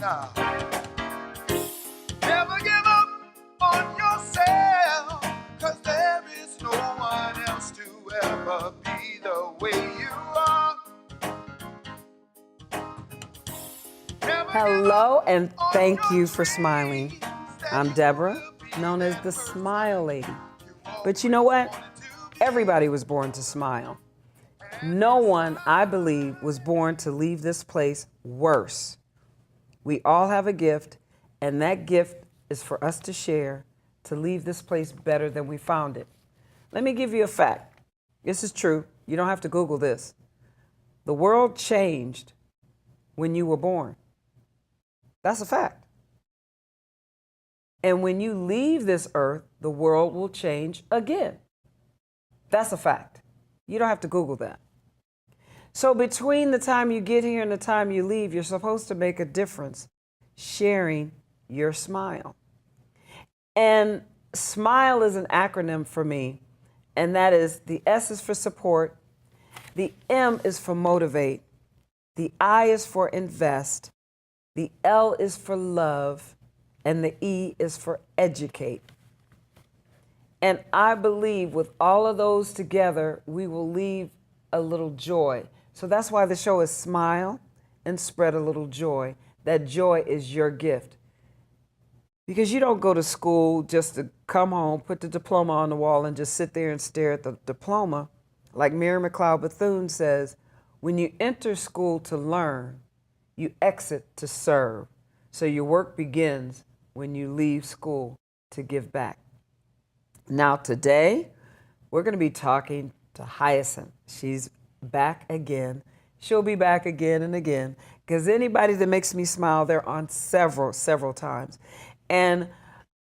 now. Never give up on yourself, 'cause there is no one else to ever be the way you are. Hello, and thank you for smiling. I'm Debra, known as the Smile Lady. But you know what? Everybody was born to smile. No one, I believe, was born to leave this place worse. We all have a gift, and that gift is for us to share, to leave this place better than we found it. Let me give you a fact. This is true. You don't have to Google this. The world changed when you were born. That's a fact. And when you leave this earth, the world will change again. That's a fact. You don't have to Google that. So between the time you get here and the time you leave, you're supposed to make a difference sharing your smile. And SMILE is an acronym for me, and that is the S is for support, the M is for motivate, the I is for invest, the L is for love, and the E is for educate. And I believe with all of those together, we will leave a little joy. So that's why the show is Smile and Spread a Little Joy. That joy is your gift. Because you don't go to school just to come home, put the diploma on the wall, and just sit there and stare at the diploma. Like Mary McLeod Bethune says, when you enter school to learn, you exit to serve. So your work begins when you leave school to give back. Now today, we're going to be talking to Hyacinth. She's back again. She'll be back again and again, because anybody that makes me smile, they're on several times. And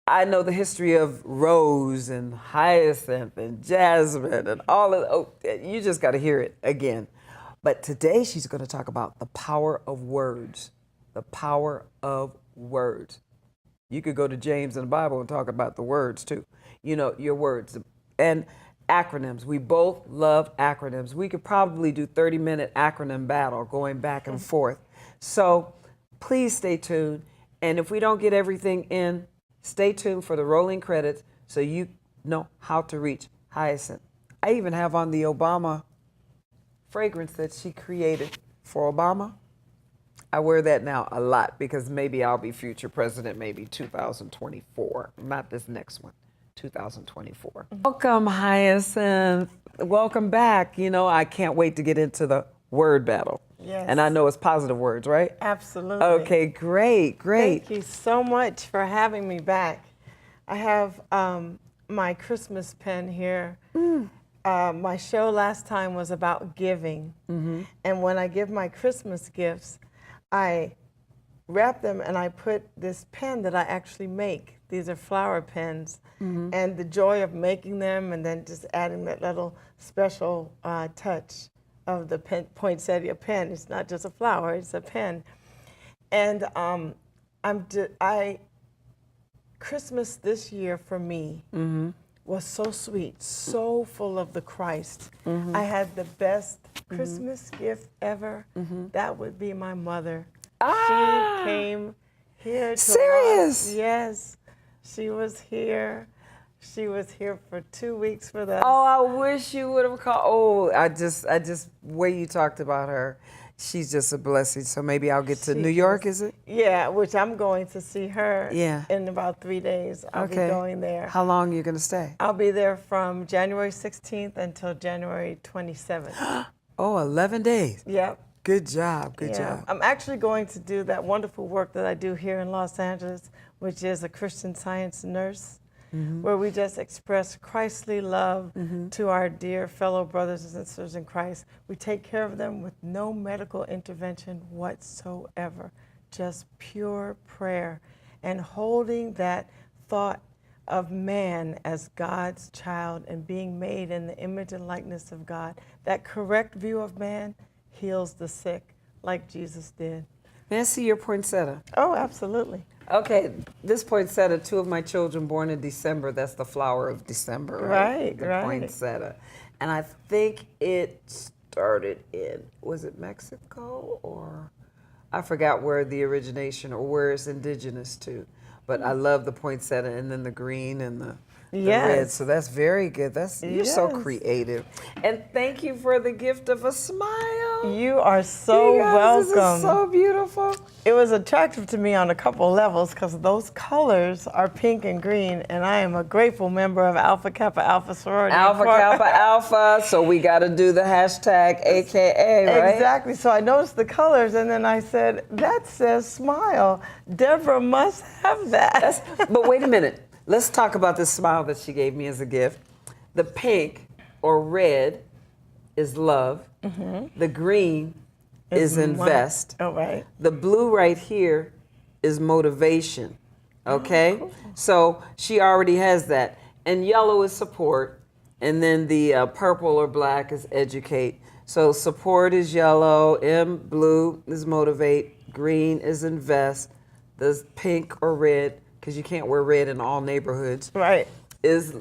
I know the history of Rose and Hyacinth and Jasmine and all of you just got to hear it again. But today she's going to talk about the power of words. The power of words. You could go to James in the Bible and talk about the words too. You know, your words. And acronyms. We both love acronyms. We could probably do 30-minute acronym battle going back and forth. So please stay tuned. And if we don't get everything in, stay tuned for the rolling credits so you know how to reach Hyacinth. I even have on the Obama fragrance that she created for Obama. I wear that now a lot because maybe I'll be future president, maybe 2024, not this next one, 2024. Welcome, Hyacinth. Welcome back. You know, I can't wait to get into the word battle. Yes. And I know it's positive words, right? Absolutely. Okay, great. Thank you so much for having me back. I have my Christmas pen here. My show last time was about giving. And when I give my Christmas gifts, I wrap them and I put this pen that I actually make. These are flower pens. And the joy of making them and then just adding that little special touch of the poinsettia pen. It's not just a flower, it's a pen. And Christmas this year for me was so sweet, so full of the Christ. I had the best Christmas gift ever. That would be my mother. She came here to Serious? us. Yes, she was here. She was here for 2 weeks with us. Oh, I wish you would have called. Oh, I just, way you talked about her, she's just a blessing. So maybe I'll get to New York, is it? Yeah, which I'm going to see her Yeah. in about 3 days. I'll be going there. How long are you going to stay? I'll be there from January 16th until January 27th. Oh, 11 days. Yep. Good job, good job. I'm actually going to do that wonderful work that I do here in Los Angeles, which is a Christian Science nurse, where we just express Christly love to our dear fellow brothers and sisters in Christ. We take care of them with no medical intervention whatsoever, just pure prayer and holding that thought of man as God's child and being made in the image and likeness of God. That correct view of man heals the sick like Jesus did. May I see your poinsettia? Oh, absolutely. Okay, this poinsettia, 2 of my children born in December, that's the flower of December, right? The poinsettia. And I think it started in, was it Mexico or? I forgot where the origination or where it's indigenous to, but I love the poinsettia and then the green and the red. So that's very good. You're so creative. And thank you for the gift of a smile. You are so welcome. This is so beautiful. It was attractive to me on a couple levels because those colors are pink and green, and I am a grateful member of Alpha Kappa Alpha sorority. Alpha Kappa Alpha, so we got to do the hashtag AKA, right? Exactly. So I noticed the colors, and then I said, that says smile. Debra must have that. But wait a minute. Let's talk about this smile that she gave me as a gift. The pink or red is love. Mm-hmm. The green is invest. Oh, right. The blue right here is motivation. Okay? Oh, cool. So she already has that. And yellow is support. And then the purple or black is educate. So support is yellow. Blue is motivate. Green is invest. The pink or red, because you can't wear red in all neighborhoods. Right. Is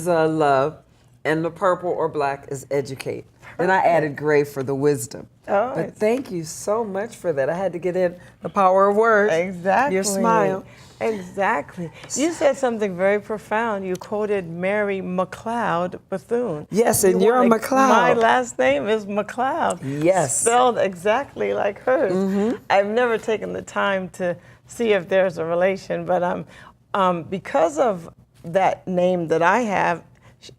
love. And the purple or black is educate. Then I added gray for the wisdom. Oh, but thank you so much for that. I had to get in the power of words. Exactly. Your smile. Exactly. You said something very profound. You quoted Mary McLeod Bethune. Yes, and you're a McLeod. My last name is McLeod. Yes. Spelled exactly like hers. Mm-hmm. I've never taken the time to see if there's a relation, but because of that name that I have,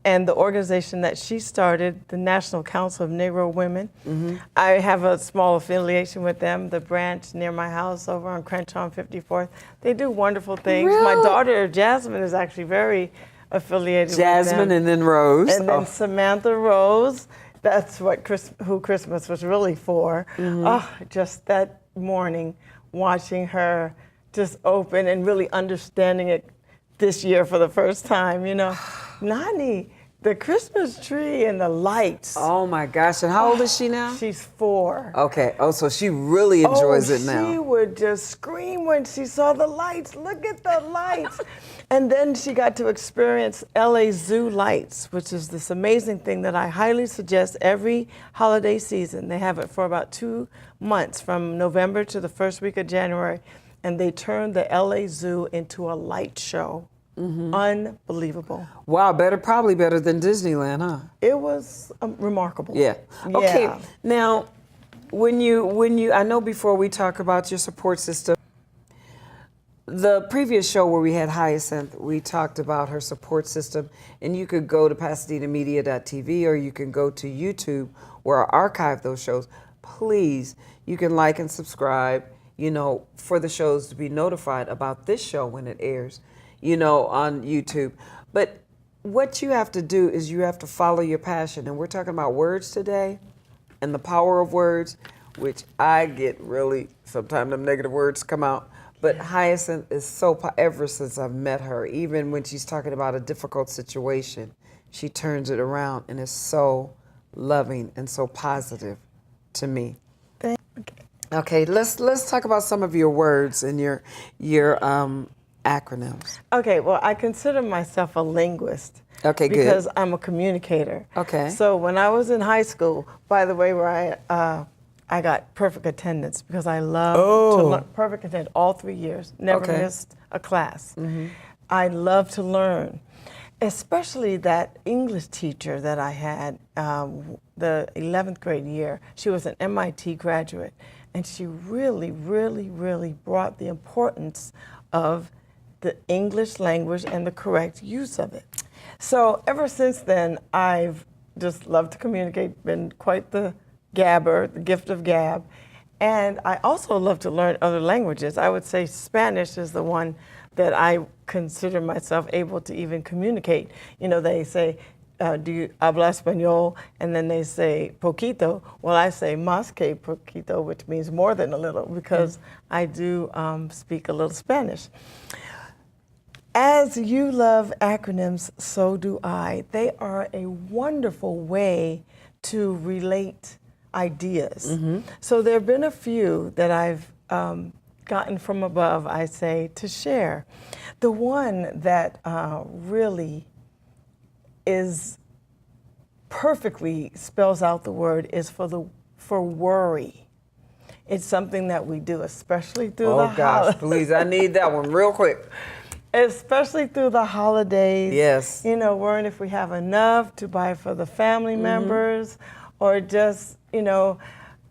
and the organization that she started, the National Council of Negro Women. Mm-hmm. I have a small affiliation with them, the branch near my house over on Crenshaw and 54th. They do wonderful things. Really? My daughter, Jasmine, is actually very affiliated with them. Jasmine and then Rose. And then Samantha Rose. That's who Christmas was really for. Mm-hmm. Oh, just that morning, watching her just open and really understanding it this year for the first time, Nani, the Christmas tree and the lights. Oh my gosh, and how old is she now? She's 4. Okay, so she really enjoys it now. She would just scream when she saw the lights. Look at the lights. And then she got to experience LA Zoo lights, which is this amazing thing that I highly suggest every holiday season. They have it for about 2 months, from November to the first week of January. And they turned the LA Zoo into a light show. Mm-hmm. Unbelievable. Wow, probably better than Disneyland, huh? It was remarkable. Yeah. Okay. Now, when you, I know before we talk about your support system, the previous show where we had Hyacinth, we talked about her support system, and you could go to PasadenaMedia.tv or you can go to YouTube where I archive those shows. Please, you can like and subscribe, for the shows to be notified about this show when it airs. On YouTube. But what you have to do is you have to follow your passion. And we're talking about words today and the power of words, which I get really, sometimes them negative words come out. But Hyacinth is ever since I've met her, even when she's talking about a difficult situation, she turns it around and is so loving and so positive to me. Okay, let's talk about some of your words and your acronyms. Okay, well, I consider myself a linguist. Okay, good. Because I'm a communicator. Okay. So when I was in high school, by the way, where I got perfect attendance because I love to learn, perfect attendance all 3 years, never missed a class. Mm-hmm. I love to learn, especially that English teacher that I had the 11th grade year. She was an MIT graduate, and she really, really, really brought the importance of the English language and the correct use of it. So ever since then, I've just loved to communicate, been quite the gabber, the gift of gab. And I also love to learn other languages. I would say Spanish is the one that I consider myself able to even communicate. They say, do you habla español? And then they say poquito. Well, I say más que poquito, which means more than a little, because I do speak a little Spanish. As you love acronyms, so do I. They are a wonderful way to relate ideas. Mm-hmm. So there have been a few that I've gotten from above, I say, to share. The one that really is perfectly spells out the word is for worry. It's something that we do, especially through Oh the gosh, holidays. please, I need that one real quick. Especially through the holidays. Yes. You know, worrying if we have enough to buy for the family members, or just, you know,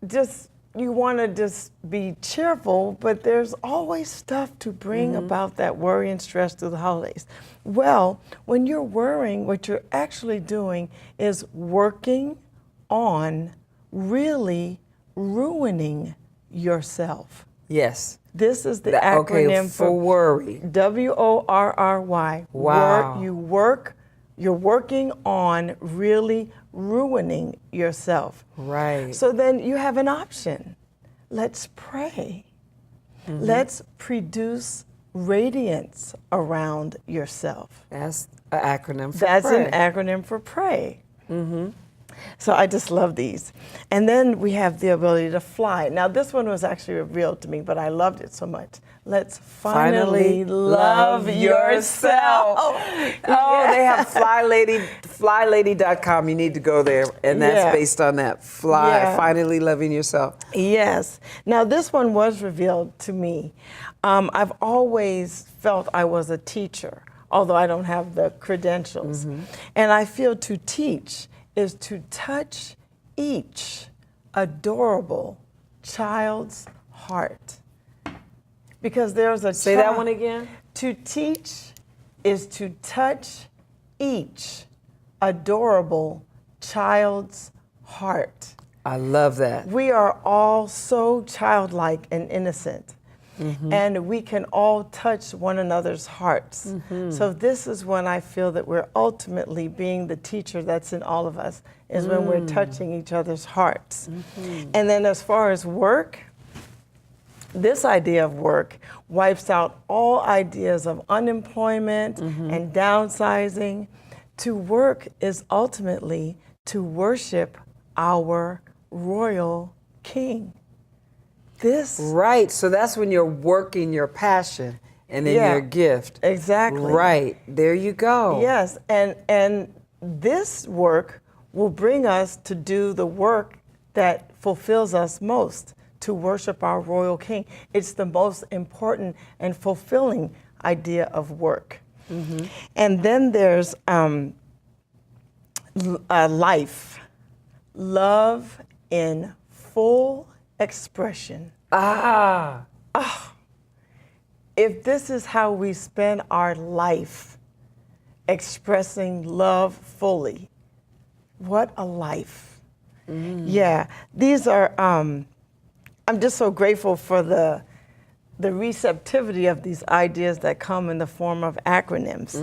just you want to just be cheerful, but there's always stuff to bring about that worry and stress through the holidays. Well, when you're worrying, what you're actually doing is working on really ruining yourself. Yes. This is the acronym Okay, for worry. WORRY. Wow. You're working on really ruining yourself. Right. So then you have an option. Let's pray. Let's produce radiance around yourself. That's an acronym for That's pray. an acronym for pray. So I just love these. And then we have the ability to fly. Now this one was actually revealed to me, but I loved it so much. Let's finally love yourself. Oh, they have flylady.com. You need to go there, and that's Yeah. based on that. Finally loving yourself. Yes. Now this one was revealed to me. I've always felt I was a teacher, although I don't have the credentials. And I feel to teach is to touch each adorable child's heart. Because there's a Say that one again. To teach is to touch each adorable child's heart. I love that. We are all so childlike and innocent. And we can all touch one another's hearts. So this is when I feel that we're ultimately being the teacher that's in all of us, is when we're touching each other's hearts. And then as far as work, this idea of work wipes out all ideas of unemployment and downsizing. To work is ultimately to worship our royal king. This Right. So that's when you're working your passion and then Yeah, your gift. exactly. Right. There you go. Yes, and this work will bring us to do the work that fulfills us most, to worship our royal king. It's the most important and fulfilling idea of work. And then there's life, love in full expression. If this is how we spend our life, expressing love fully, what a life. Yeah, these are, I'm just so grateful for the receptivity of these ideas that come in the form of acronyms.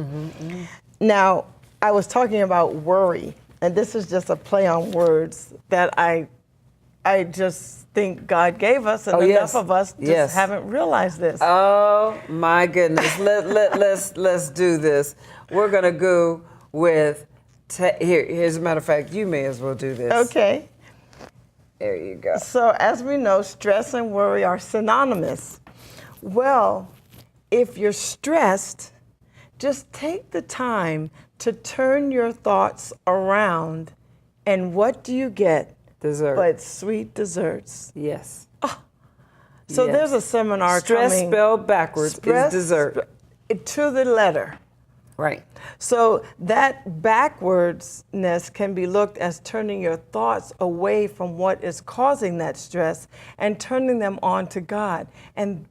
Now, I was talking about worry, and this is just a play on words that I just think God gave us, and enough of us just haven't realized this. Oh my goodness. Let's do this. We're gonna go with here's a matter of fact, you may as well do this. Okay. There you go. So as we know, stress and worry are synonymous. Well, if you're stressed, just take the time to turn your thoughts around, and what do you get? Dessert. But sweet desserts. Yes. So Yes. there's a seminar Stress coming. spelled backwards is dessert. To the letter. Right. So that backwardsness can be looked as turning your thoughts away from what is causing that stress and turning them on to God and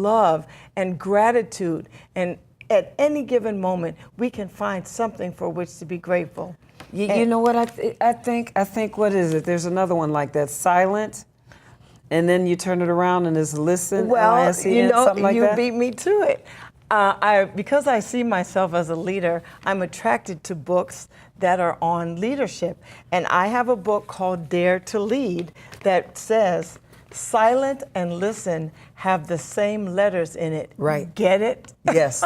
love and gratitude. And at any given moment, we can find something for which to be grateful. You know what I think what is it? There's another one like that. Silent. And then you turn it around and it's listen. Well, LISTN, something like you that? beat me to it. Because I see myself as a leader, I'm attracted to books that are on leadership. And I have a book called Dare to Lead that says, silent and listen have the same letters in it. Right. Get it? Yes.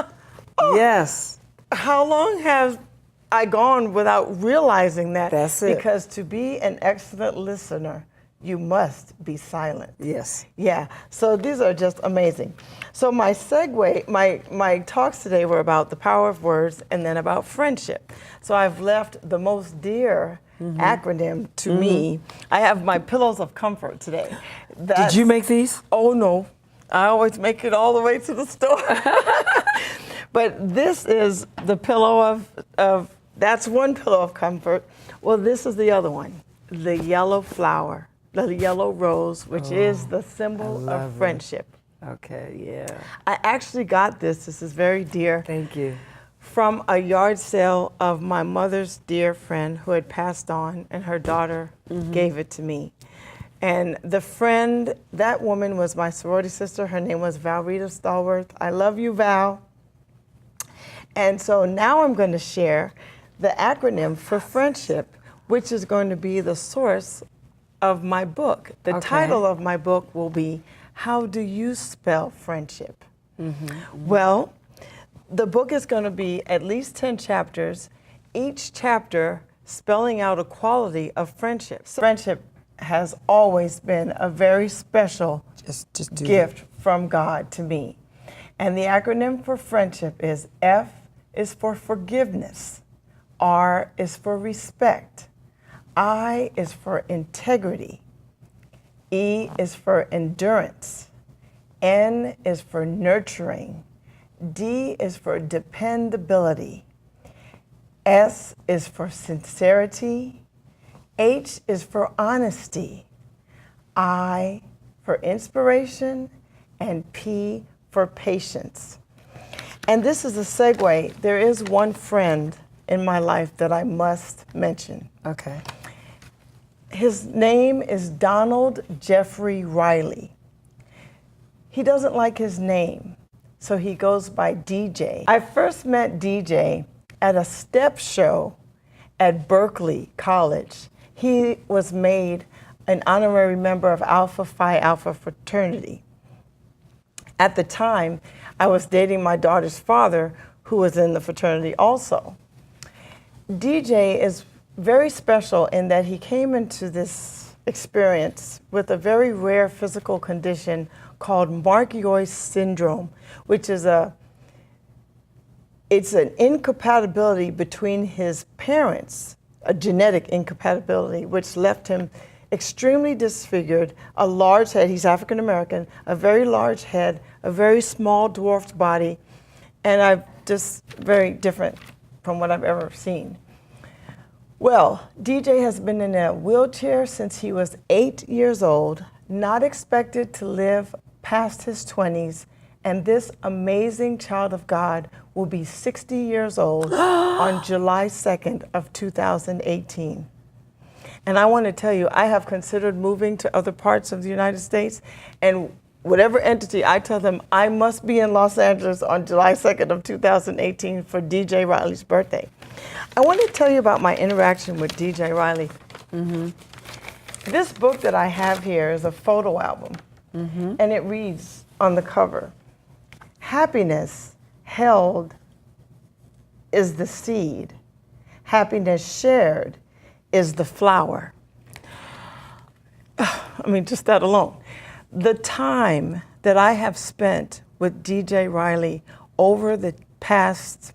Yes. How long have I gone without realizing that? That's it. Because to be an excellent listener, you must be silent. Yes. Yeah, so these are just amazing. So my segue, my talks today were about the power of words and then about friendship. So I've left the most dear acronym to me. I have my pillows of comfort today. Did you make these? Oh no, I always make it all the way to the store. But this is the pillow of, that's one pillow of comfort. Well, this is the other one, the yellow flower, the yellow rose, which is the symbol of friendship. Okay, yeah. I actually got this is very dear. Thank you. From a yard sale of my mother's dear friend who had passed on, and her daughter gave it to me. And the friend, that woman was my sorority sister. Her name was Valrita Stallworth. I love you, Val. And so now I'm going to share the acronym for friendship, which is going to be the source of my book. The title of my book will be, How Do You Spell Friendship? Well, the book is going to be at least 10 chapters, each chapter spelling out a quality of friendship. So friendship has always been a very special gift from God to me. And the acronym for friendship is F is for forgiveness, R is for respect, I is for integrity, E is for endurance, N is for nurturing, D is for dependability, S is for sincerity, H is for honesty, I for inspiration, and P for patience. And this is a segue. There is one friend in my life that I must mention. Okay. His name is Donald Jeffrey Riley. He doesn't like his name, so he goes by DJ. I first met DJ at a step show at Berkeley College. He was made an honorary member of Alpha Phi Alpha fraternity. At the time, I was dating my daughter's father, who was in the fraternity also. DJ is very special in that he came into this experience with a very rare physical condition called Markiois syndrome, which is it's an incompatibility between his parents, a genetic incompatibility, which left him extremely disfigured, a large head, he's African American, a very large head, a very small dwarfed body, and I'm just very different from what I've ever seen. Well, DJ has been in a wheelchair since he was 8 years old, not expected to live past his 20s, and this amazing child of God will be 60 years old on July 2nd of 2018. And I want to tell you, I have considered moving to other parts of the United States, and whatever entity, I tell them I must be in Los Angeles on July 2nd of 2018 for DJ Riley's birthday. I want to tell you about my interaction with DJ Riley. This book that I have here is a photo album, and it reads on the cover, happiness held is the seed. Happiness shared is the flower. I mean, just that alone. The time that I have spent with DJ Riley over the past,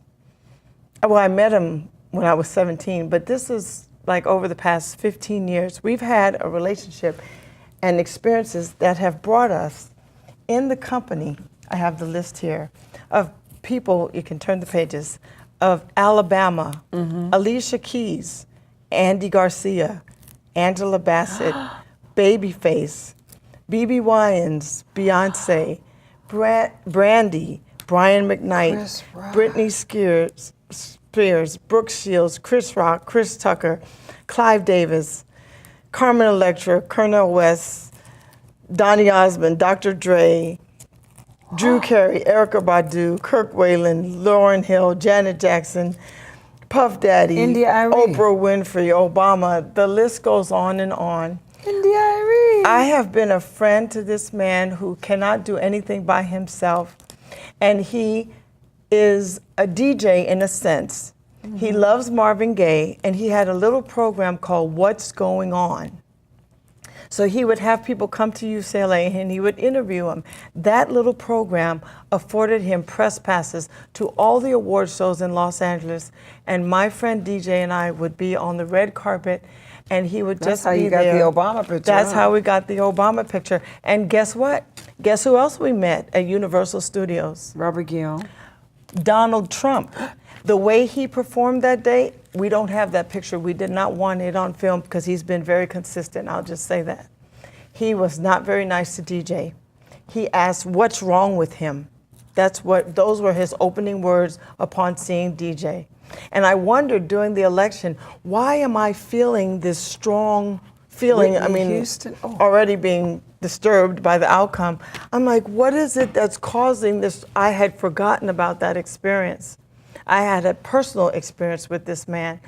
well, I met him when I was 17, but this is like over the past 15 years. We've had a relationship and experiences that have brought us in the company, I have the list here, of people, you can turn the pages, of Alabama, Alicia Keys, Andy Garcia, Angela Bassett, Babyface, BB Wyans, Beyonce, Brandy, Brian McKnight, Britney Spears, Brooke Shields, Chris Rock, Chris Tucker, Clive Davis, Carmen Electra, Cornel West, Donny Osmond, Dr. Dre, Drew Carey, Erykah Badu, Kirk Whalum, Lauryn Hill, Janet Jackson, Puff Daddy, Oprah Winfrey, Obama, the list goes on and on. I have been a friend to this man who cannot do anything by himself, and he is a DJ in a sense. He loves Marvin Gaye, and he had a little program called What's Going On. So he would have people come to UCLA and he would interview them. That little program afforded him press passes to all the award shows in Los Angeles. And my friend DJ and I would be on the red carpet, and he would That's just how be you got there. the Obama picture. That's huh? how we got the Obama picture. And guess what? Guess who else we met at Universal Studios? Robert Guillaume. Donald Trump. The way he performed that day, we don't have that picture. We did not want it on film because he's been very consistent. I'll just say that. He was not very nice to DJ. He asked, "What's wrong with him?" Those were his opening words upon seeing DJ. And I wondered during the election, why am I feeling this strong feeling? Whitney Houston. Already being disturbed by the outcome. I'm like, what is it that's causing this? I had forgotten about that experience. I had a personal experience with this man.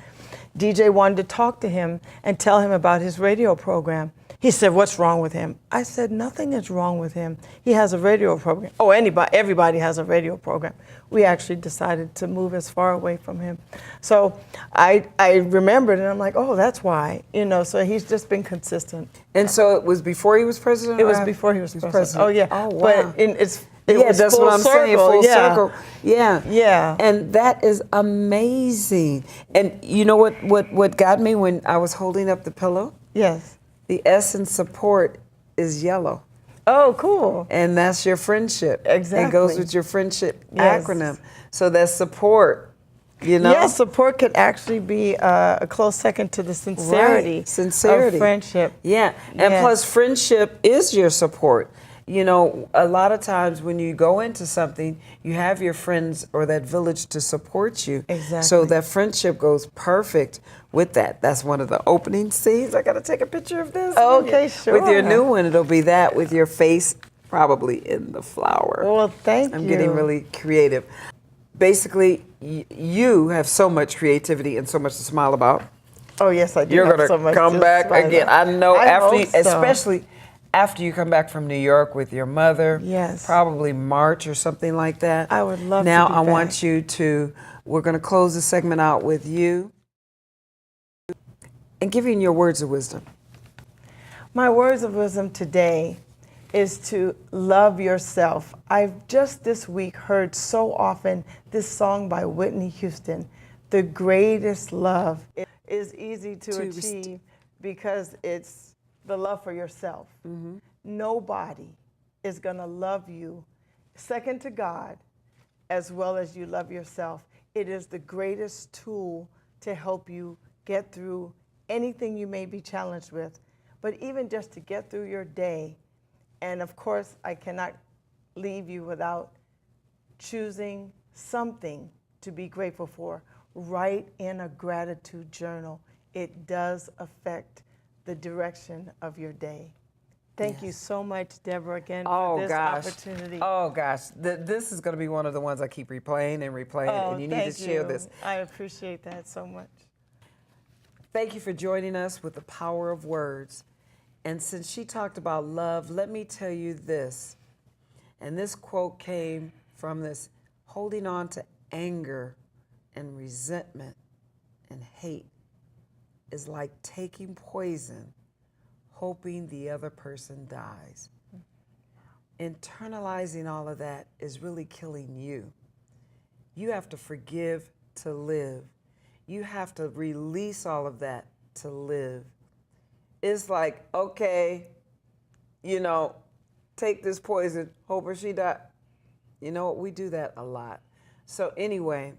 DJ wanted to talk to him and tell him about his radio program. He said, "What's wrong with him?" I said, "Nothing is wrong with him. He has a radio program." Oh, everybody has a radio program. We actually decided to move as far away from him. So I remembered, and I'm like, oh, that's why. So he's just been consistent. And so it was before he was president? It was before he was president. Oh, yeah. Oh, wow. But it was that's full what I'm saying, circle. full Yeah. circle. Yeah. Yeah. And that is amazing. And you know what got me when I was holding up the pillow? Yes. The S in support is yellow. Oh, cool. And that's your friendship. Exactly. It goes with your friendship Yes. acronym. So that's support, Yes, support could actually be a close second to the sincerity, Right. Sincerity of friendship. Yeah. And Yes. plus friendship is your support. A lot of times when you go into something, you have your friends or that village to support you. Exactly. So that friendship goes perfect with that. That's one of the opening scenes. I got to take a picture of this. Okay, sure. With your new one, it'll be that with your face probably in the flower. Well, thank you. I'm getting really creative. Basically, you have so much creativity and so much to smile about. Oh, yes, I do. You're have going to so much come to back smile again. about. I know after, hope so. especially after you come back from New York with your mother. Yes. Probably March or something like that. I would love now, to be I back. want you to, we're going to close the segment out with you and giving your words of wisdom. My words of wisdom today is to love yourself. I've just this week heard so often this song by Whitney Houston, "The greatest love is easy to achieve because it's the love for yourself." Mm-hmm. Nobody is going to love you second to God as well as you love yourself. It is the greatest tool to help you get through anything you may be challenged with, but even just to get through your day. And of course, I cannot leave you without choosing something to be grateful for. Write in a gratitude journal. It does affect the direction of your day. Thank you so much, Debra, again for this opportunity. Oh gosh, this is going to be one of the ones I keep replaying, and you need to share this. I appreciate that so much. Thank you for joining us with the power of words. And since she talked about love, let me tell you this. And this quote came from this: holding on to anger and resentment and hate is like taking poison, hoping the other person dies. Internalizing all of that is really killing you. You have to forgive to live. You have to release all of that to live. It's like, okay, take this poison, hope her she die. You know what? We do that a lot. So anyway,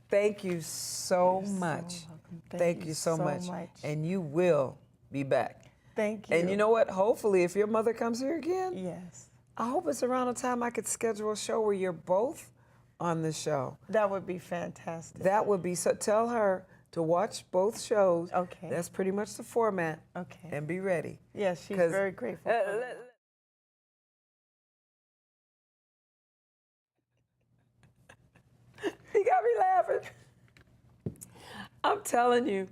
thank you so much. So welcome. Thank you so much. And you will be back. Thank you. And you know what? Hopefully, if your mother comes here again, yes, I hope it's around the time I could schedule a show where you're both on the show. that would be fantastic. That would be so. Tell her to watch both shows. Okay. That's pretty much the format. Okay. And be ready. Yes, she's very grateful. He got me laughing. I'm telling you,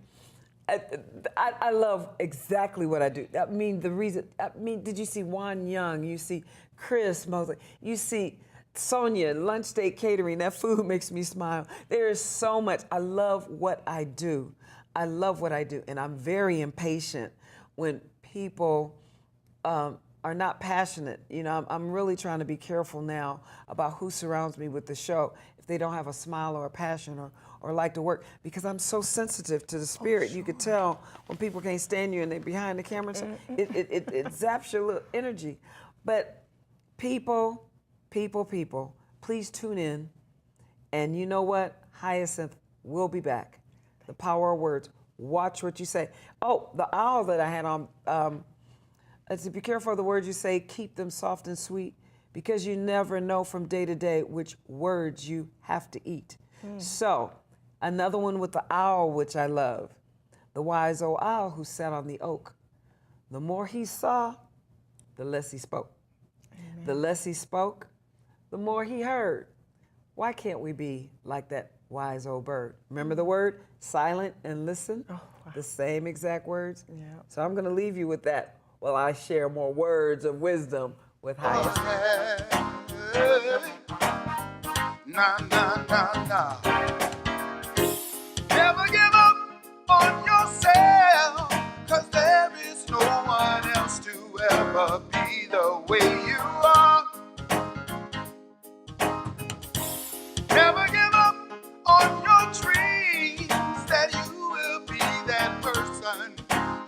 I love exactly what I do. Did you see Juan Young? You see Chris Mosley. You see Sonia, Lunch Date Catering. That food makes me smile. There is so much. I love what I do. I love what I do. And I'm very impatient when people are not passionate. You know, I'm really trying to be careful now about who surrounds me with the show. If they don't have a smile or a passion or like to work, because I'm so sensitive to the spirit. You could tell when people can't stand you and they're behind the camera. It zaps your little energy. But people, please tune in. And you know what? Hyacinth will be back. The power of words. Watch what you say. Oh, the owl that I had on. I said, be careful of the words you say. Keep them soft and sweet, because you never know from day to day which words you have to eat. So, another one with the owl, which I love. The wise old owl who sat on the oak. The more he saw, the less he spoke. Amen. The less he spoke, the more he heard. Why can't we be like that wise old bird? Remember the word? Silent and listen? Oh, wow. The same exact words? Yeah. So I'm going to leave you with that while I share more words of wisdom with Hyacinth. Nah, nah, nah, nah. Never give up on yourself, 'cause there is no one else to ever be the way you are. Never give up on your dreams, that you will be that person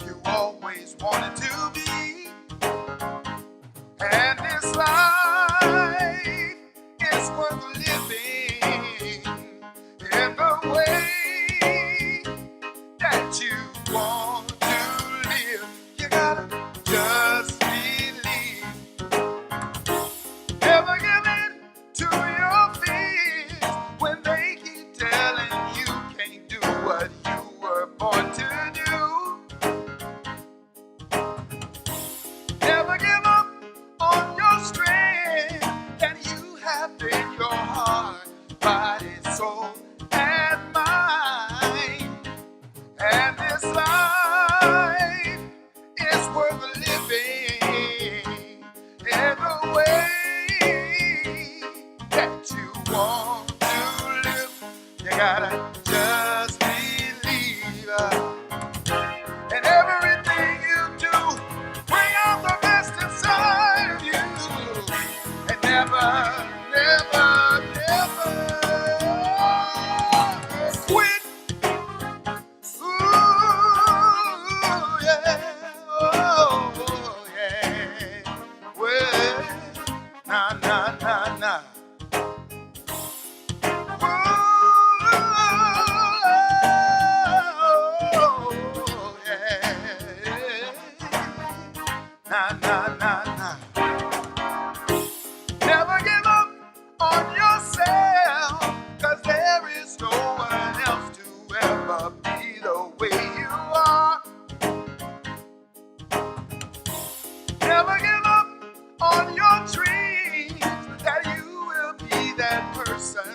you always wanted to be. And this life is worth living in the way that you want to live. You gotta just believe. Never give in to your fears when they keep telling you can't do what you were born to do. Never give up on your strength that you have in your heart, body, soul, and mind. And this life is worth living in the way that you want to live. You gotta just believe. And everything you do, bring out the best inside of you. And never, never, never quit. Ooh, yeah. Oh, yeah. Well, nah, nah, nah, nah. Oh, yeah. Nah, nah, nah, nah. Never give up on yourself, 'cause there is no one else to ever be the way you are. Never give up on your dreams, that you will be that person